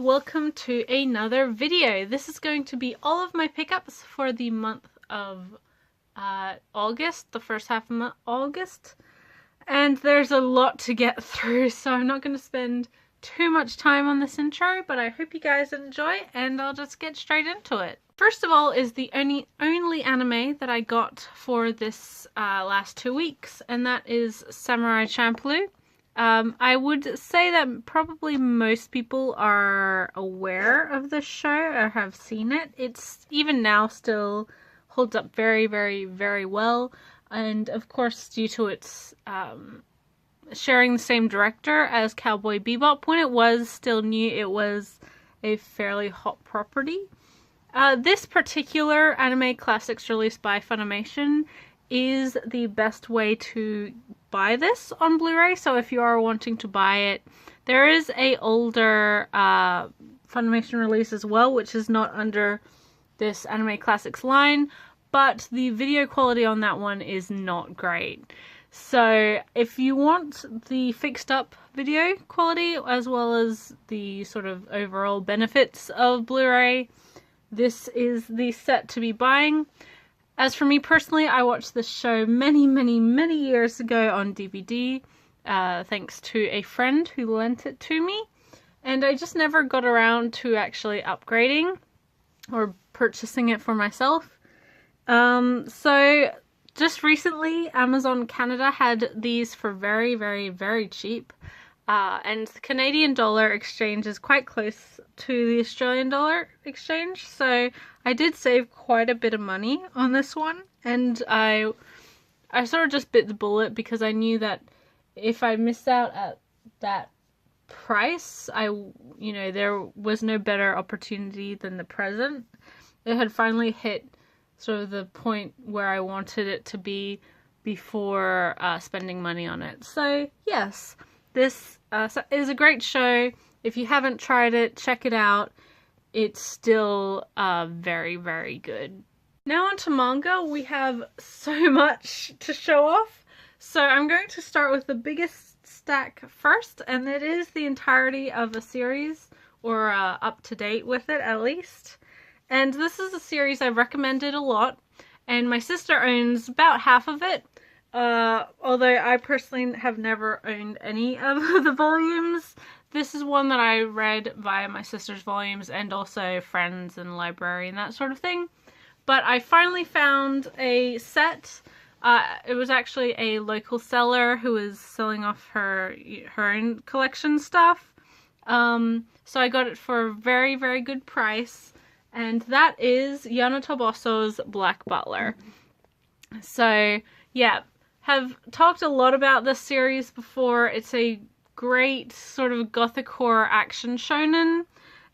welcome to another video. This is going to be all of my pickups for the month of August, the first half of August. And there's a lot to get through, so I'm not going to spend too much time on this intro, but I hope you guys enjoy, and I'll just get straight into it. First of all is the only anime that I got for this last 2 weeks, and that is Samurai Champloo. I would say that probably most people are aware of this show or have seen it. It's even now still holds up very, very, very well. And of course, due to its sharing the same director as Cowboy Bebop, when it was still new, it was a fairly hot property. This particular anime classics released by Funimation is the best way to buy this on Blu-ray, so if you are wanting to buy it, there is a older Funimation release as well, which is not under this Anime Classics line, but the video quality on that one is not great. So if you want the fixed up video quality as well as the sort of overall benefits of Blu-ray, this is the set to be buying. As for me personally, I watched this show many, many, many years ago on DVD, thanks to a friend who lent it to me, and I just never got around to actually upgrading or purchasing it for myself. So just recently, Amazon Canada had these for very, very, very cheap, and the Canadian dollar exchange is quite close to the Australian dollar exchange, so I did save quite a bit of money on this one, and I sort of just bit the bullet because I knew that if I missed out at that price, there was no better opportunity than the present. It had finally hit sort of the point where I wanted it to be before spending money on it. So yes, this is a great show. If you haven't tried it, check it out. It's still very, very good. Now onto manga. We have so much to show off. So I'm going to start with the biggest stack first, and it is the entirety of a series, or up to date with it at least. And this is a series I've recommended a lot, and my sister owns about half of it. Although I personally have never owned any of the volumes. This is one that I read via my sister's volumes and also friends and library and that sort of thing. But I finally found a set. It was actually a local seller who was selling off her own collection stuff. So I got it for a very, very good price. And that is Yona Black Butler. So yeah, have talked a lot about this series before. It's a great sort of gothic horror action shonen,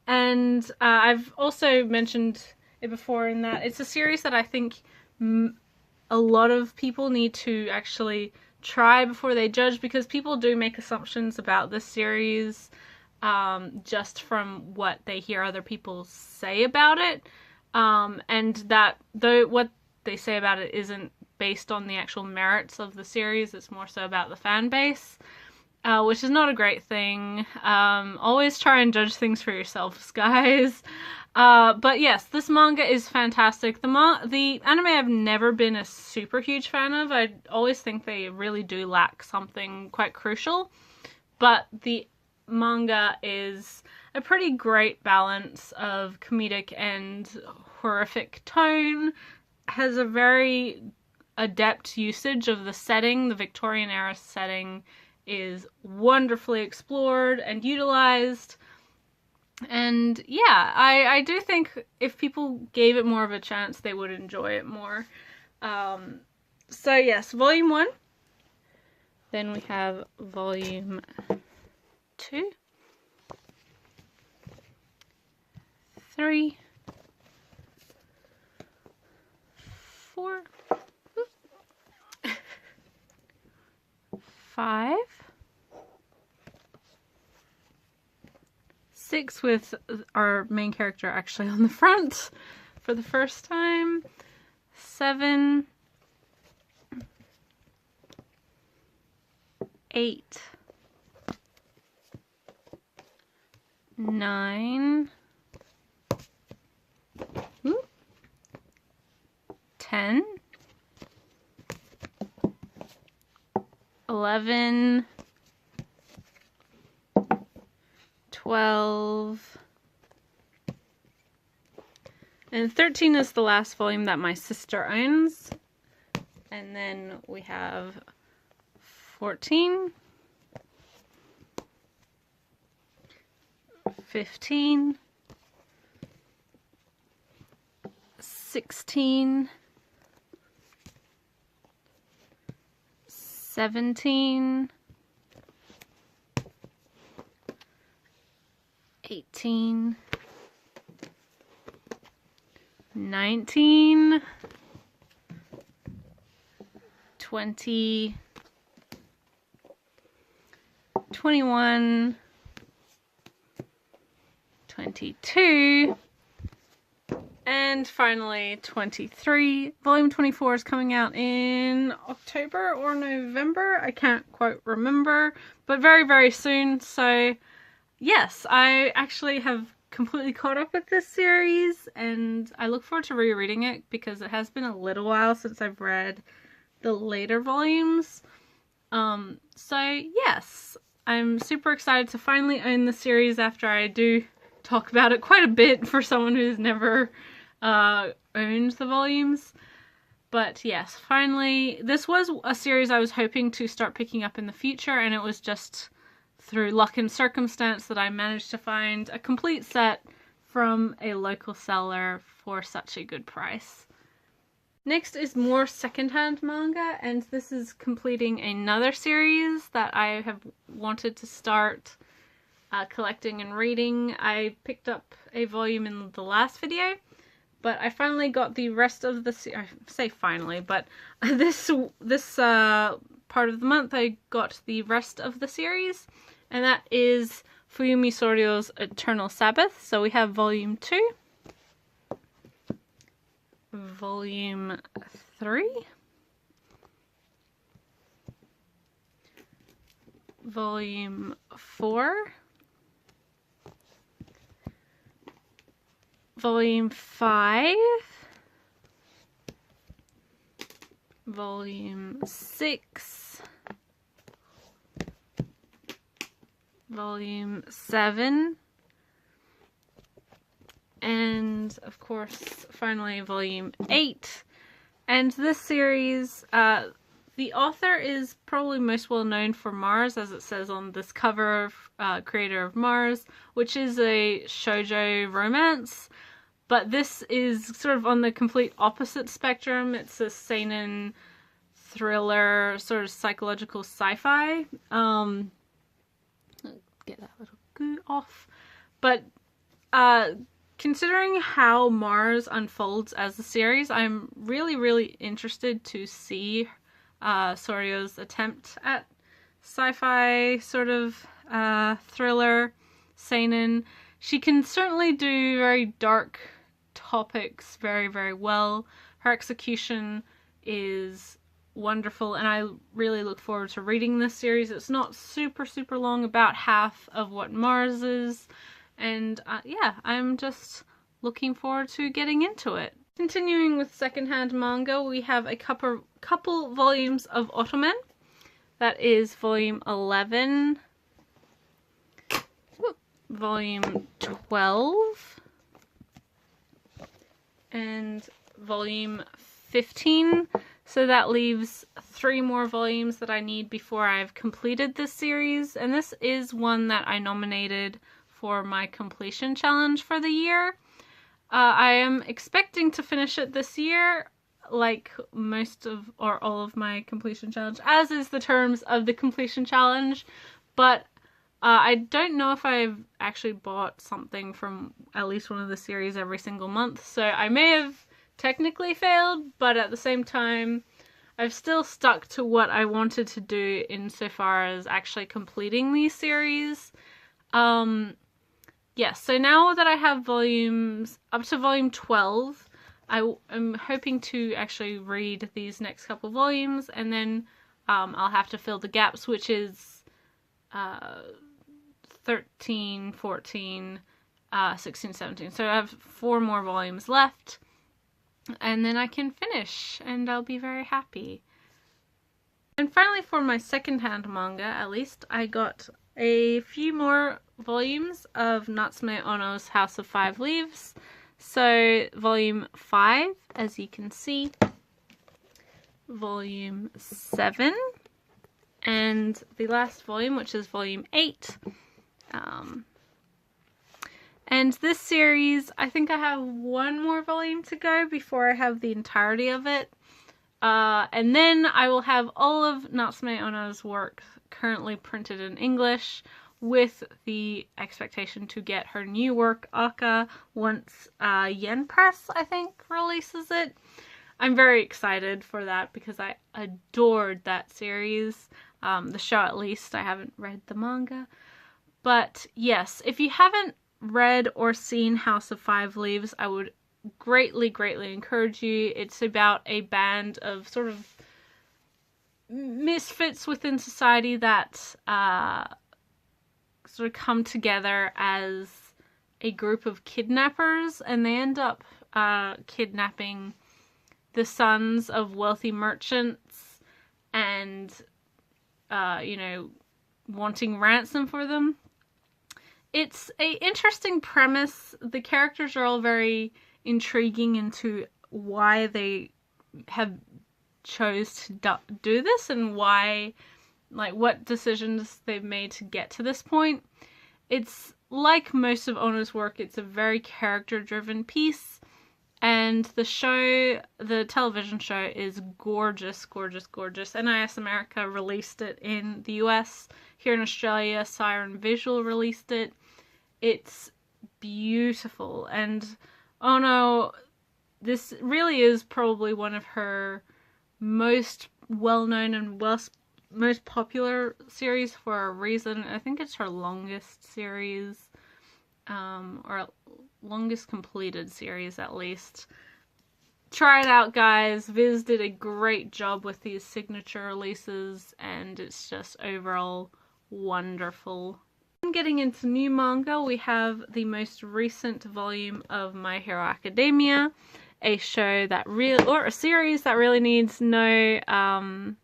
and I've also mentioned it before in that it's a series that I think a lot of people need to actually try before they judge, because people do make assumptions about this series just from what they hear other people say about it, and that though what they say about it isn't based on the actual merits of the series, it's more so about the fan base. Which is not a great thing. Always try and judge things for yourselves, guys. But yes, this manga is fantastic. The anime I've never been a super huge fan of. I always think they really do lack something quite crucial. But the manga is a pretty great balance of comedic and horrific tone. Has a very adept usage of the setting. The Victorian era setting is wonderfully explored and utilized, and yeah, I do think if people gave it more of a chance, they would enjoy it more. So yes, volume 1, then we have volume 2, 3, 4, 5, 6 with our main character actually on the front for the first time, 7, 8, 9, 10, 11, 12, and 13 is the last volume that my sister owns. And then we have 14, 15, 16, 17, 18, 19, 20, 21, 22, and finally 23. Volume 24 is coming out in October or November. I can't quite remember, but very, very soon. So yes, I actually have completely caught up with this series, and I look forward to rereading it because it has been a little while since I've read the later volumes. So yes, I'm super excited to finally own the series after I do talk about it quite a bit for someone who's never owned the volumes. But yes, finally, this was a series I was hoping to start picking up in the future, and it was just through luck and circumstance that I managed to find a complete set from a local seller for such a good price. Next is more secondhand manga, and this is completing another series that I have wanted to start collecting and reading. I picked up a volume in the last video, but I finally got the rest of the I say finally, but this part of the month I got the rest of the series, and that is Fuyumi Soryo's Eternal Sabbath. So we have volume 2, volume 3, volume 4, volume 5, volume 6, volume 7, and of course finally volume 8. And this series, the author is probably most well known for Mars, as it says on this cover, creator of Mars, which is a shoujo romance. But this is sort of on the complete opposite spectrum. It's a seinen thriller, sort of psychological sci-fi. Get that little goo off. But considering how Mars unfolds as a series, I'm really, really interested to see Soryo's attempt at sci-fi sort of thriller seinen. She can certainly do very dark topics very, very well. Her execution is wonderful, and I really look forward to reading this series. It's not super, super long, about half of what Mars is, and yeah, I'm just looking forward to getting into it. Continuing with secondhand manga, we have a couple volumes of Ottoman. That is volume 11, volume 12, and volume 15. So that leaves 3 more volumes that I need before I've completed this series. And this is one that I nominated for my completion challenge for the year. I am expecting to finish it this year, like most of or all of my completion challenge, as is the terms of the completion challenge. But I don't know if I've actually bought something from at least one of the series every single month, so I may have technically failed, but at the same time, I've still stuck to what I wanted to do insofar as actually completing these series. Yes, so now that I have volumes up to volume 12, I am hoping to actually read these next couple volumes, and then I'll have to fill the gaps, which is 13, 14, 16, 17. So I have 4 more volumes left, and then I can finish, and I'll be very happy. And finally, for my secondhand manga, at least, I got a few more volumes of Natsume Ono's House of Five Leaves. So, volume 5, as you can see, volume 7, and the last volume, which is volume 8. And this series, I think I have 1 more volume to go before I have the entirety of it. And then I will have all of Natsume Ono's work currently printed in English, with the expectation to get her new work, Aka, once Yen Press, I think, releases it. I'm very excited for that because I adored that series. The show, at least. I haven't read the manga. But yes, if you haven't read or seen House of Five Leaves, I would greatly encourage you. It's about a band of sort of misfits within society that sort of come together as a group of kidnappers, and they end up kidnapping the sons of wealthy merchants and you know, wanting ransom for them. It's an interesting premise. The characters are all very intriguing into why they have chose to do this and why, like, what decisions they've made to get to this point. It's like most of Ono's work, it's a very character-driven piece, and the television show is gorgeous. NIS America released it in the US. Here in Australia, Siren Visual released it. It's beautiful, and Ono, this really is probably one of her most well-known and most popular series for a reason. I think it's her longest series, or longest completed series at least. Try it out, guys. Viz did a great job with these signature releases, and it's just overall wonderful. Getting into new manga, we have the most recent volume of My Hero Academia, a show that a series that really needs no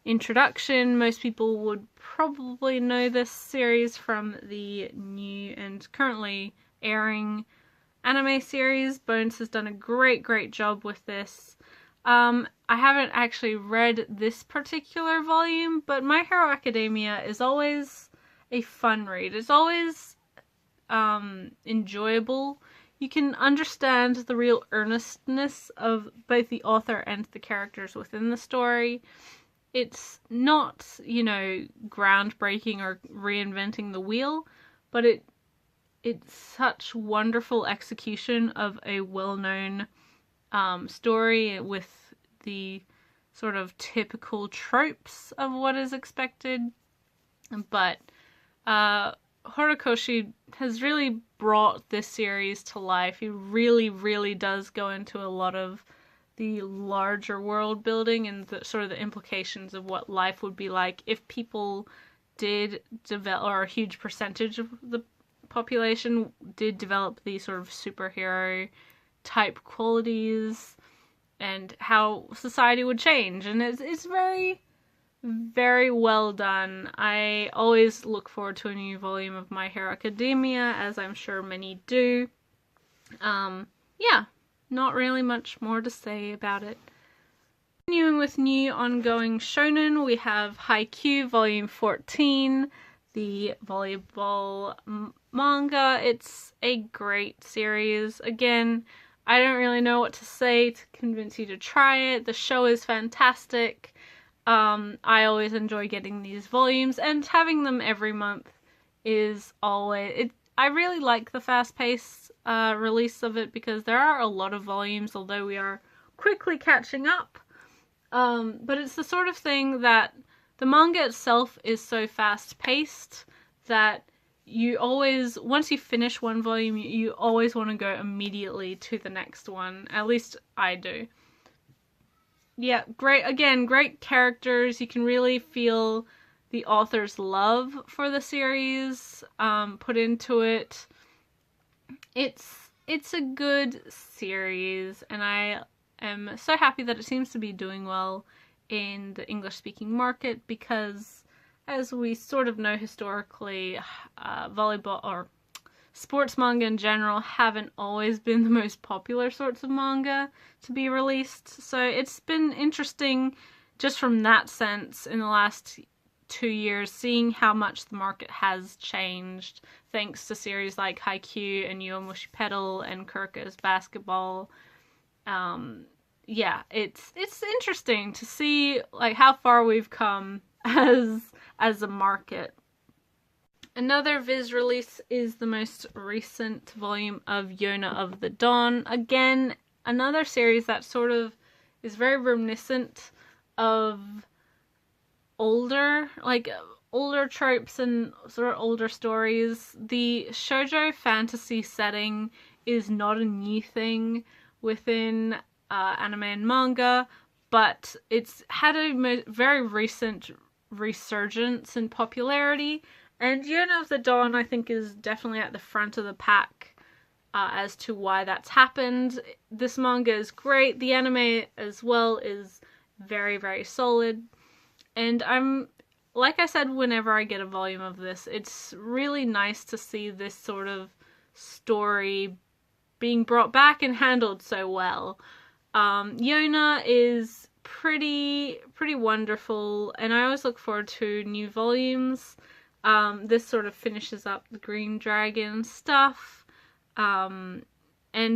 introduction. Most people would probably know this series from the new and currently airing anime series. Bones has done a great job with this. I haven't actually read this particular volume, but My Hero Academia is always a fun read. It's always enjoyable. You can understand the real earnestness of both the author and the characters within the story. It's not, you know, groundbreaking or reinventing the wheel, but it's such wonderful execution of a well-known story with the sort of typical tropes of what is expected. But Horikoshi has really brought this series to life. He really does go into a lot of the larger world building and the sort of the implications of what life would be like if people did develop, or a huge percentage of the population did develop these sort of superhero type qualities, and how society would change. And it's very well done. I always look forward to a new volume of My Hero Academia, as I'm sure many do. Yeah, not really much more to say about it. Continuing with new ongoing shonen, we have Haikyuu Volume 14, the volleyball manga. It's a great series. Again, I don't really know what to say to convince you to try it. The show is fantastic. I always enjoy getting these volumes, and having them every month is always... I really like the fast-paced release of it, because there are a lot of volumes, although we are quickly catching up. But it's the sort of thing that the manga itself is so fast-paced that you always, once you finish one volume, you always want to go immediately to the next one. At least I do. Yeah, great, again, great characters. You can really feel the author's love for the series put into it. It's a good series, and I am so happy that it seems to be doing well in the English-speaking market, because as we sort of know historically, volleyball or sports manga in general haven't always been the most popular sorts of manga to be released. So it's been interesting just from that sense in the last 2 years, seeing how much the market has changed thanks to series like Haikyuu and Yowamushi Pedal and Kurika's Basketball. Yeah, it's interesting to see like how far we've come as a market. Another Viz release is the most recent volume of Yona of the Dawn. Again, another series that sort of is very reminiscent of older tropes and sort of older stories. The shoujo fantasy setting is not a new thing within anime and manga, but it's had a very recent resurgence in popularity. And Yona of the Dawn, I think, is definitely at the front of the pack as to why that's happened. This manga is great. The anime as well is very, very solid. And like I said, whenever I get a volume of this, it's really nice to see this sort of story being brought back and handled so well. Yona is pretty wonderful, and I always look forward to new volumes. This sort of finishes up the Green Dragon stuff. And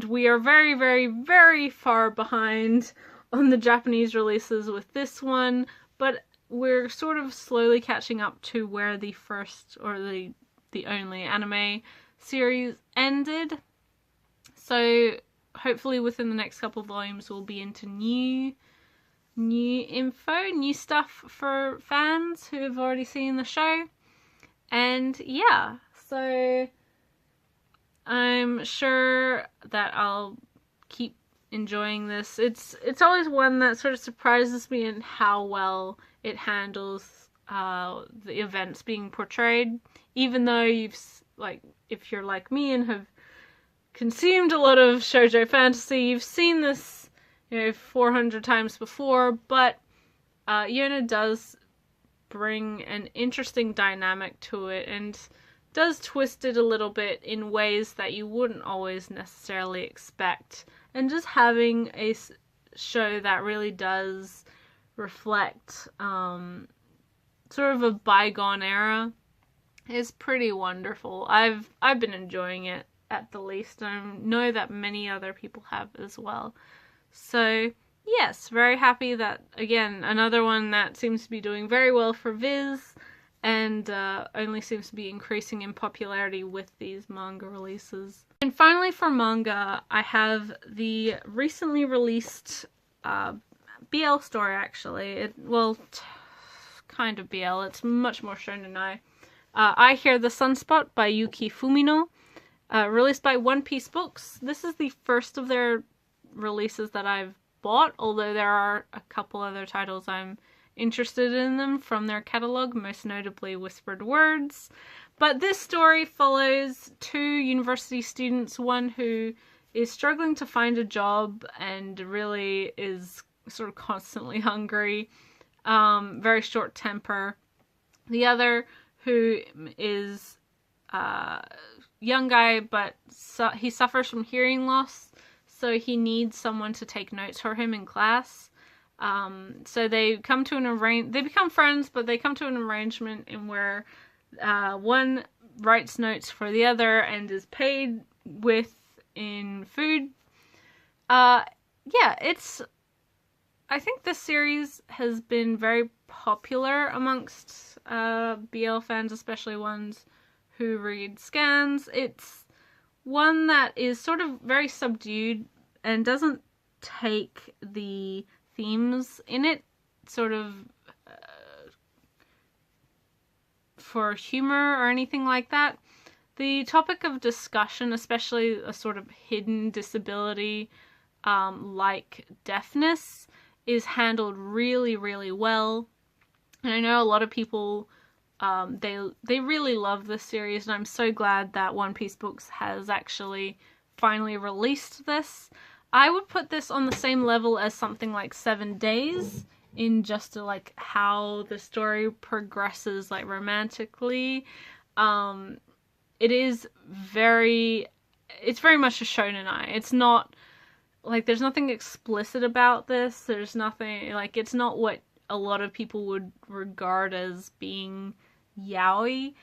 we are very, very, very far behind on the Japanese releases with this one, but we're sort of slowly catching up to where the first or the only anime series ended. So hopefully within the next couple of volumes we'll be into new info, new stuff for fans who have already seen the show. And yeah, so I'm sure that I'll keep enjoying this. It's always one that sort of surprises me in how well it handles the events being portrayed, even though if you're like me and have consumed a lot of shoujo fantasy, you've seen this 400 times before. But Yona does bring an interesting dynamic to it and does twist it a little bit in ways that you wouldn't always necessarily expect. And just having a show that really does reflect sort of a bygone era is pretty wonderful. I've been enjoying it at the least, and I know that many other people have as well. So yes, very happy that, again, another one that seems to be doing very well for Viz, and only seems to be increasing in popularity with these manga releases. And finally for manga, I have the recently released BL story, actually. Kind of BL, it's much more shonen. I Hear the Sunspot by Yuki Fumino, released by One Piece Books. This is the first of their releases that I've bought, although there are a couple other titles I'm interested in them from their catalog, most notably Whispered Words. But this story follows two university students, one who is struggling to find a job and really is sort of constantly hungry, very short temper. The other, who is a young guy, but he suffers from hearing loss, so he needs someone to take notes for him in class. So they become friends, but they come to an arrangement in where one writes notes for the other and is paid in food. I think this series has been very popular amongst BL fans, especially ones who read scans. It's one that is sort of very subdued and doesn't take the themes in it sort of for humor or anything like that. The topic of discussion, especially a sort of hidden disability like deafness, is handled really, really well. And I know a lot of people They really love this series, and I'm so glad that One Piece Books has actually finally released this. I would put this on the same level as something like 7 Days in just like how the story progresses like romantically. It's very much a shonen-ai. It's not like, there's nothing explicit about this. There's nothing like, it's not what a lot of people would regard as being yaoi,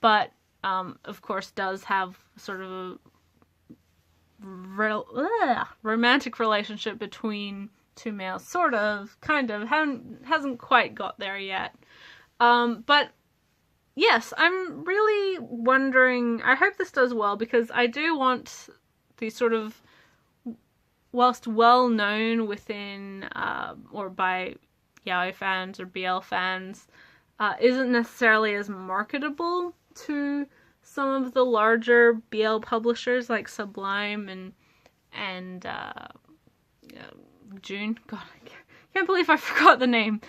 but of course does have sort of a romantic relationship between two males, sort of, kind of, hasn't quite got there yet. But yes, I'm really wondering, I hope this does well, because I do want these sort of, whilst well known within, or by yaoi fans or BL fans, isn't necessarily as marketable to some of the larger BL publishers like Sublime and June. God, I can't believe I forgot the name.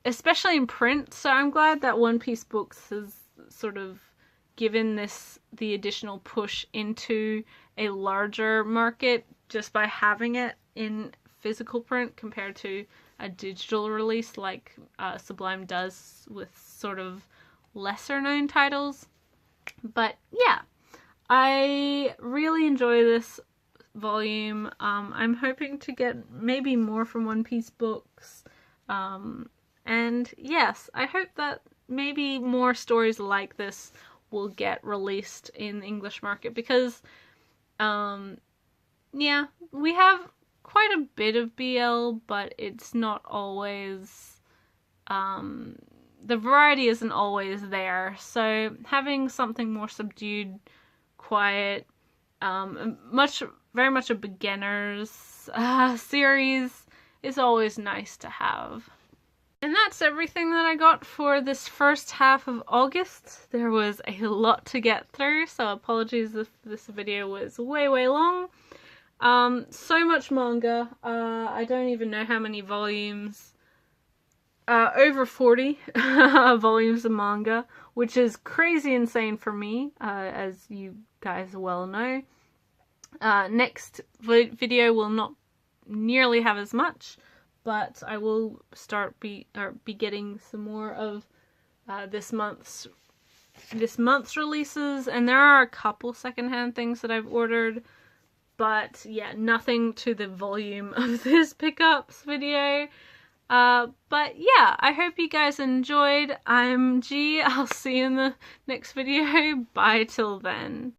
Especially in print. So I'm glad that One Piece Books has sort of given this the additional push into a larger market just by having it in physical print compared to a digital release like Sublime does with sort of lesser known titles. But yeah, I really enjoy this volume. I'm hoping to get maybe more from One Piece Books. And yes, I hope that maybe more stories like this will get released in the English market, because yeah, we have quite a bit of BL, but it's not always the variety isn't always there. So having something more subdued, quiet, very much a beginner's series is always nice to have. And that's everything that I got for this first half of August. There was a lot to get through, so apologies if this video was way long. So much manga. I don't even know how many volumes. Over 40 volumes of manga, which is crazy insane for me, as you guys well know. Next video will not nearly have as much, but I will be getting some more of this month's releases, and there are a couple secondhand things that I've ordered, but yeah, nothing to the volume of this pickups video. But yeah, I hope you guys enjoyed. I'm G. I'll see you in the next video. Bye till then.